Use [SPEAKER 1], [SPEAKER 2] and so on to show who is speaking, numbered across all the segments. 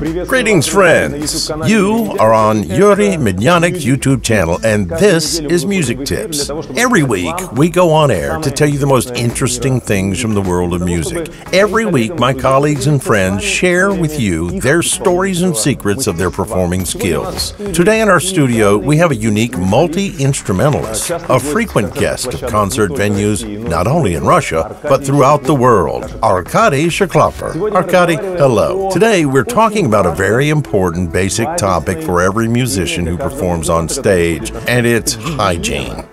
[SPEAKER 1] Greetings, friends. You are on Yuri Medianik's YouTube channel, and this is Music Tips. Every week, we go on air to tell you the most interesting things from the world of music. Every week, my colleagues and friends share with you their stories and secrets of their performing skills. Today in our studio, we have a unique multi-instrumentalist, a frequent guest of concert venues not only in Russia, but throughout the world, Arkadiy Shilkloper. Arkady, hello. Today, we're talking about a very important basic topic for every musician who performs on stage, and it's hygiene.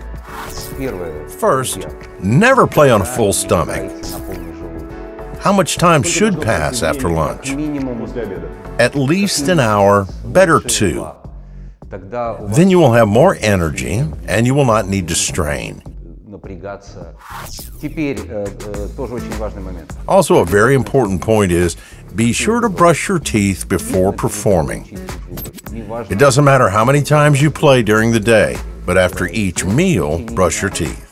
[SPEAKER 1] First, never play on a full stomach. How much time should pass after lunch? At least an hour, better 2. Then you will have more energy and you will not need to strain. Also, a very important point is, be sure to brush your teeth before performing. It doesn't matter how many times you play during the day, but after each meal, brush your teeth.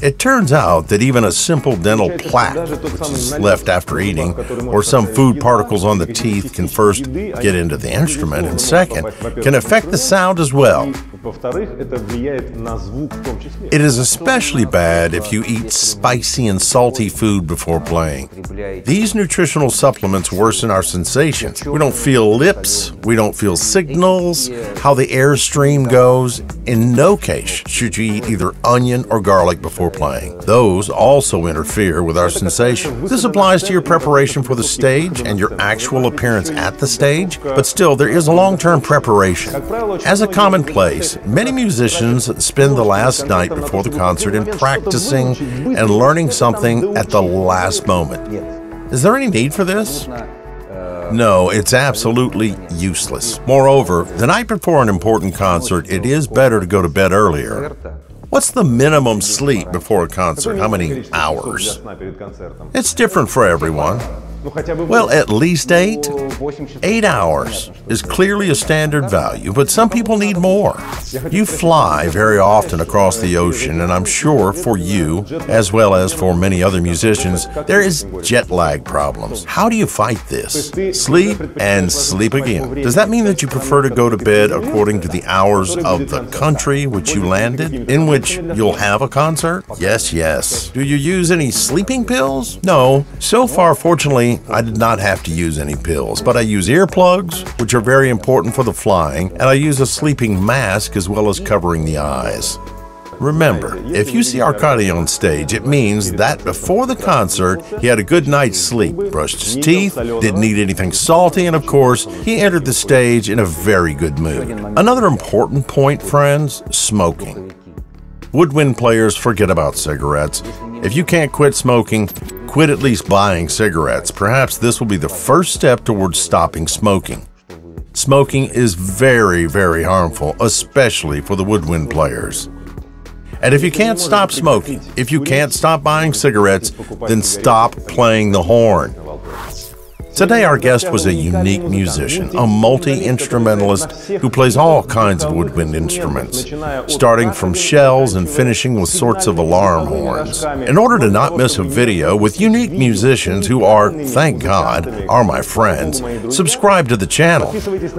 [SPEAKER 1] It turns out that even a simple dental plaque, which is left after eating, or some food particles on the teeth can first get into the instrument, and second, can affect the sound as well. It is especially bad if you eat spicy and salty food before playing. These nutritional supplements worsen our sensations. We don't feel lips, we don't feel signals, how the airstream goes. In no case should you eat either onion or garlic before playing. Those also interfere with our sensation. This applies to your preparation for the stage and your actual appearance at the stage, but still there is a long-term preparation. As a commonplace, many musicians spend the last night before the concert in practicing and learning something at the last moment. Is there any need for this? No, it's absolutely useless. Moreover, the night before an important concert, it is better to go to bed earlier. What's the minimum sleep before a concert? How many hours? It's different for everyone. Well, at least 8. 8 hours is clearly a standard value, but some people need more. You fly very often across the ocean, and I'm sure for you, as well as for many other musicians, there is jet lag problems. How do you fight this? Sleep and sleep again. Does that mean that you prefer to go to bed according to the hours of the country which you landed, in which you'll have a concert? Yes, yes. Do you use any sleeping pills? No. So far, fortunately, I did not have to use any pills, but I use earplugs, which are very important for the flying, and I use a sleeping mask as well as covering the eyes. Remember, if you see Arkady on stage, it means that before the concert, he had a good night's sleep, brushed his teeth, didn't eat anything salty, and of course, he entered the stage in a very good mood. Another important point, friends, smoking. Woodwind players forget about cigarettes. If you can't quit smoking, quit at least buying cigarettes. Perhaps this will be the first step towards stopping smoking. Smoking is very, very harmful, especially for the woodwind players. And if you can't stop smoking, if you can't stop buying cigarettes, then stop playing the horn. Today our guest was a unique musician, a multi-instrumentalist who plays all kinds of woodwind instruments, starting from shells and finishing with sorts of alarm horns. In order to not miss a video with unique musicians who are, thank God, are my friends, subscribe to the channel.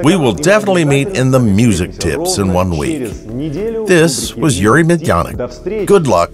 [SPEAKER 1] We will definitely meet in the Music Tips in 1 week. This was Yuri Medianik. Good luck.